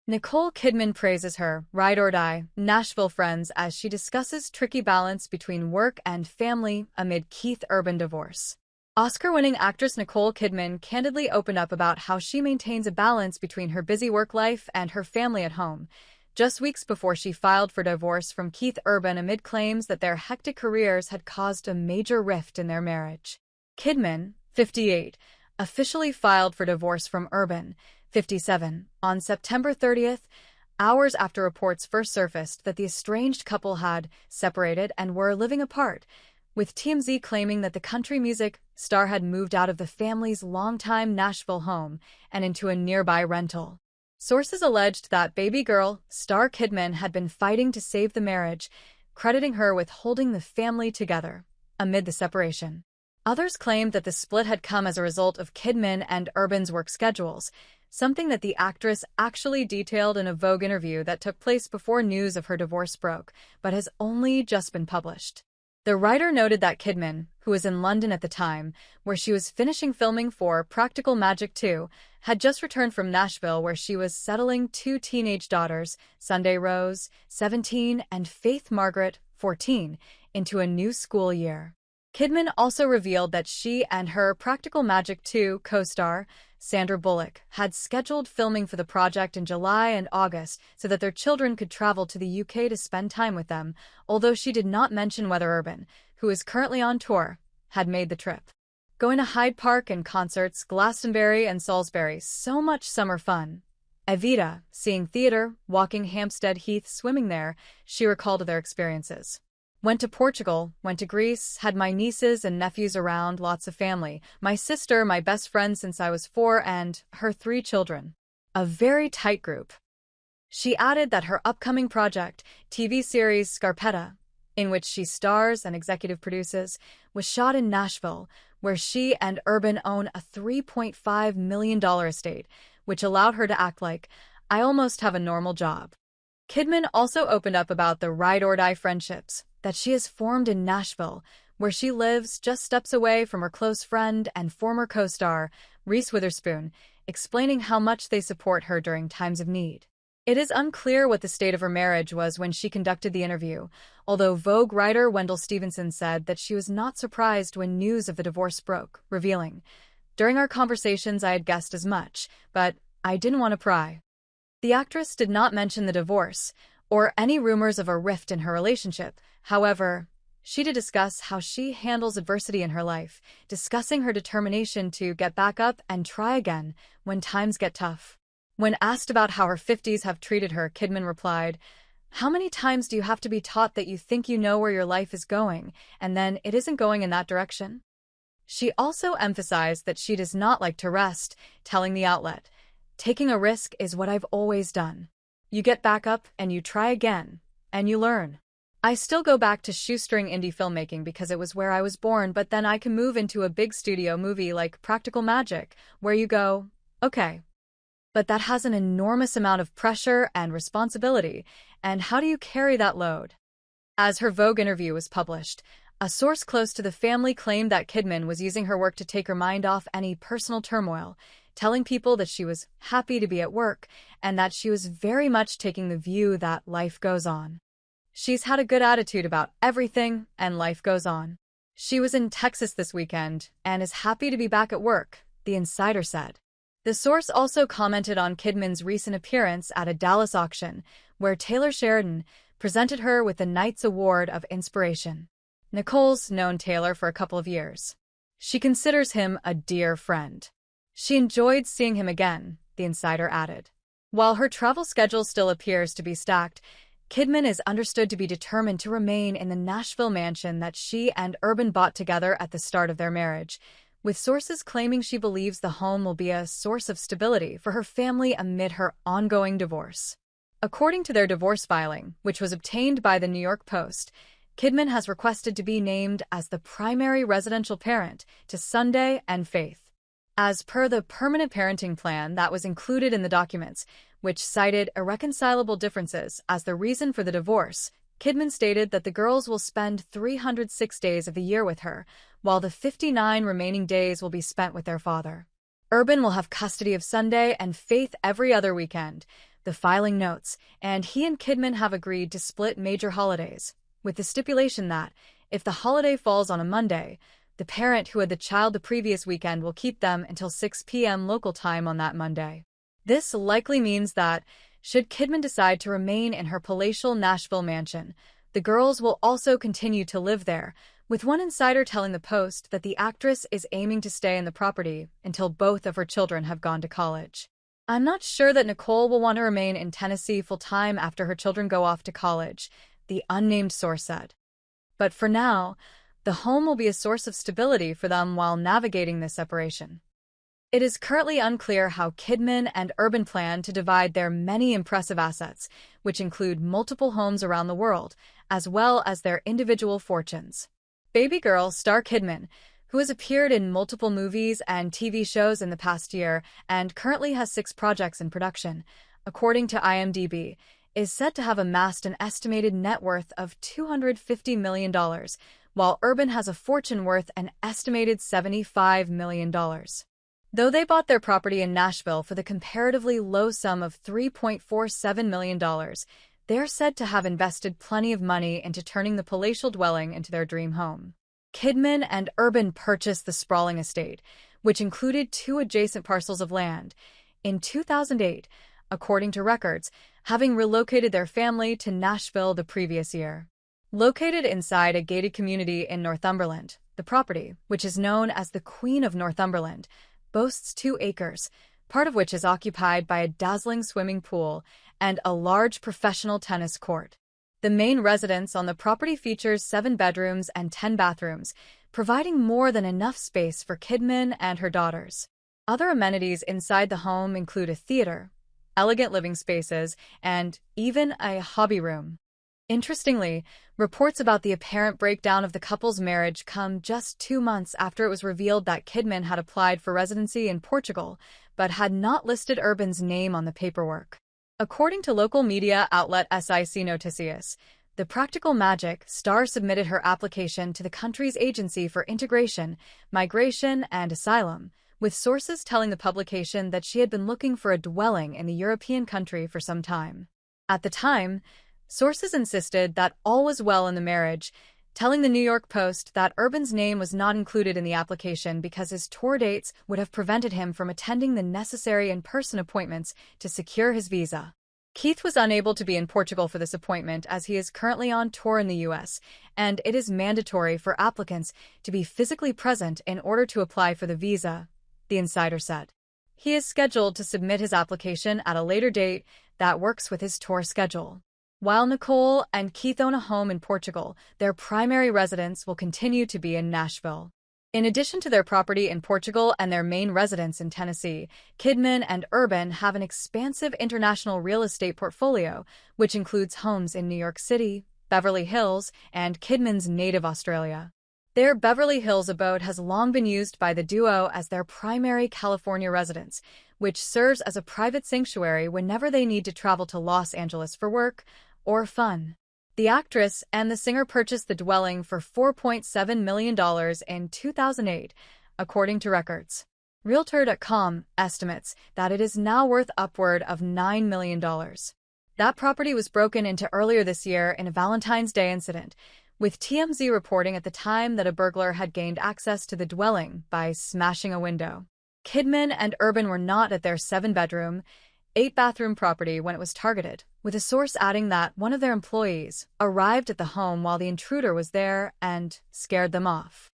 Nicole Kidman praises her ride or die Nashville friends as she discusses tricky balance between work and family amid Keith Urban divorce. Oscar-winning actress Nicole Kidman candidly opened up about how she maintains a balance between her busy work life and her family at home, just weeks before she filed for divorce from Keith Urban amid claims that their hectic careers had caused a major rift in their marriage. Kidman, 58, officially filed for divorce from Urban, 57, on September 30th, hours after reports first surfaced that the estranged couple had separated and were living apart, with TMZ claiming that the country music star had moved out of the family's longtime Nashville home and into a nearby rental. Sources alleged that baby girl star Kidman had been fighting to save the marriage, crediting her with holding the family together amid the separation. Others claimed that the split had come as a result of Kidman and Urban's work schedules, something that the actress actually detailed in a Vogue interview that took place before news of her divorce broke, but has only just been published. The writer noted that Kidman, who was in London at the time, where she was finishing filming for Practical Magic 2, had just returned from Nashville where she was settling two teenage daughters, Sunday Rose, 17, and Faith Margaret, 14, into a new school year. Kidman also revealed that she and her Practical Magic 2 co-star, Sandra Bullock, had scheduled filming for the project in July and August so that their children could travel to the UK to spend time with them, although she did not mention whether Urban, who is currently on tour, had made the trip. Going to Hyde Park and concerts, Glastonbury and Salisbury, so much summer fun. Evita, seeing theater, walking Hampstead Heath, swimming there, she recalled their experiences. Went to Portugal, went to Greece, had my nieces and nephews around, lots of family, my sister, my best friend since I was 4, and her 3 children. A very tight group. She added that her upcoming project, TV series Scarpetta, in which she stars and executive produces, was shot in Nashville, where she and Urban own a $3.5 million estate, which allowed her to act like, I almost have a normal job. Kidman also opened up about the ride-or-die friendships that she has formed in Nashville, where she lives just steps away from her close friend and former co-star, Reese Witherspoon, explaining how much they support her during times of need. It is unclear what the state of her marriage was when she conducted the interview, although Vogue writer Wendell Stevenson said that she was not surprised when news of the divorce broke, revealing, "During our conversations I had guessed as much, but I didn't want to pry." The actress did not mention the divorce, or any rumors of a rift in her relationship. However, she did discuss how she handles adversity in her life, discussing her determination to get back up and try again when times get tough. When asked about how her 50s have treated her, Kidman replied, "How many times do you have to be taught that you think you know where your life is going, and then it isn't going in that direction?" She also emphasized that she does not like to rest, telling the outlet, "Taking a risk is what I've always done. You get back up and you try again, and you learn. I still go back to shoestring indie filmmaking because it was where I was born, but then I can move into a big studio movie like Practical Magic, where you go, okay. But that has an enormous amount of pressure and responsibility, and how do you carry that load?" As her Vogue interview was published, a source close to the family claimed that Kidman was using her work to take her mind off any personal turmoil, telling people that she was happy to be at work and that she was very much taking the view that life goes on. She's had a good attitude about everything and life goes on. She was in Texas this weekend and is happy to be back at work, the insider said. The source also commented on Kidman's recent appearance at a Dallas auction, where Taylor Sheridan presented her with the Knight's Award of Inspiration. Nicole's known Taylor for a couple of years. She considers him a dear friend. She enjoyed seeing him again, the insider added. While her travel schedule still appears to be stacked, Kidman is understood to be determined to remain in the Nashville mansion that she and Urban bought together at the start of their marriage, with sources claiming she believes the home will be a source of stability for her family amid her ongoing divorce. According to their divorce filing, which was obtained by the New York Post, Kidman has requested to be named as the primary residential parent to Sunday and Faith. As per the permanent parenting plan that was included in the documents, which cited irreconcilable differences as the reason for the divorce, Kidman stated that the girls will spend 306 days of the year with her, while the 59 remaining days will be spent with their father. Urban will have custody of Sunday and Faith every other weekend, the filing notes, and he and Kidman have agreed to split major holidays, with the stipulation that, if the holiday falls on a Monday, the parent who had the child the previous weekend will keep them until 6 p.m. local time on that Monday. This likely means that, should Kidman decide to remain in her palatial Nashville mansion, the girls will also continue to live there, with one insider telling the Post that the actress is aiming to stay in the property until both of her children have gone to college. "I'm not sure that Nicole will want to remain in Tennessee full-time after her children go off to college," the unnamed source said. "But for now, the home will be a source of stability for them while navigating this separation." It is currently unclear how Kidman and Urban plan to divide their many impressive assets, which include multiple homes around the world, as well as their individual fortunes. Baby girl star Kidman, who has appeared in multiple movies and TV shows in the past year and currently has 6 projects in production, according to IMDb, is said to have amassed an estimated net worth of $250 million, while Urban has a fortune worth an estimated $75 million. Though they bought their property in Nashville for the comparatively low sum of $3.47 million, they are said to have invested plenty of money into turning the palatial dwelling into their dream home. Kidman and Urban purchased the sprawling estate, which included 2 adjacent parcels of land, in 2008, according to records, having relocated their family to Nashville the previous year. Located inside a gated community in Northumberland, the property, which is known as the Queen of Northumberland, boasts 2 acres, part of which is occupied by a dazzling swimming pool and a large professional tennis court. The main residence on the property features 7 bedrooms and 10 bathrooms, providing more than enough space for Kidman and her daughters. Other amenities inside the home include a theater, elegant living spaces, and even a hobby room. Interestingly, reports about the apparent breakdown of the couple's marriage come just 2 months after it was revealed that Kidman had applied for residency in Portugal, but had not listed Urban's name on the paperwork. According to local media outlet SIC Noticias, the Practical Magic star submitted her application to the country's Agency for Integration, Migration, and Asylum, with sources telling the publication that she had been looking for a dwelling in the European country for some time. At the time, sources insisted that all was well in the marriage, telling the New York Post that Urban's name was not included in the application because his tour dates would have prevented him from attending the necessary in-person appointments to secure his visa. Keith was unable to be in Portugal for this appointment as he is currently on tour in the U.S., and it is mandatory for applicants to be physically present in order to apply for the visa, the insider said. He is scheduled to submit his application at a later date that works with his tour schedule. While Nicole and Keith own a home in Portugal, their primary residence will continue to be in Nashville. In addition to their property in Portugal and their main residence in Tennessee, Kidman and Urban have an expansive international real estate portfolio, which includes homes in New York City, Beverly Hills, and Kidman's native Australia. Their Beverly Hills abode has long been used by the duo as their primary California residence, which serves as a private sanctuary whenever they need to travel to Los Angeles for work or fun. The actress and the singer purchased the dwelling for $4.7 million in 2008, according to records. Realtor.com estimates that it is now worth upward of $9 million. That property was broken into earlier this year in a Valentine's Day incident, with TMZ reporting at the time that a burglar had gained access to the dwelling by smashing a window. Kidman and Urban were not at their 7-bedroom, 8-bathroom property when it was targeted, with a source adding that one of their employees arrived at the home while the intruder was there and scared them off.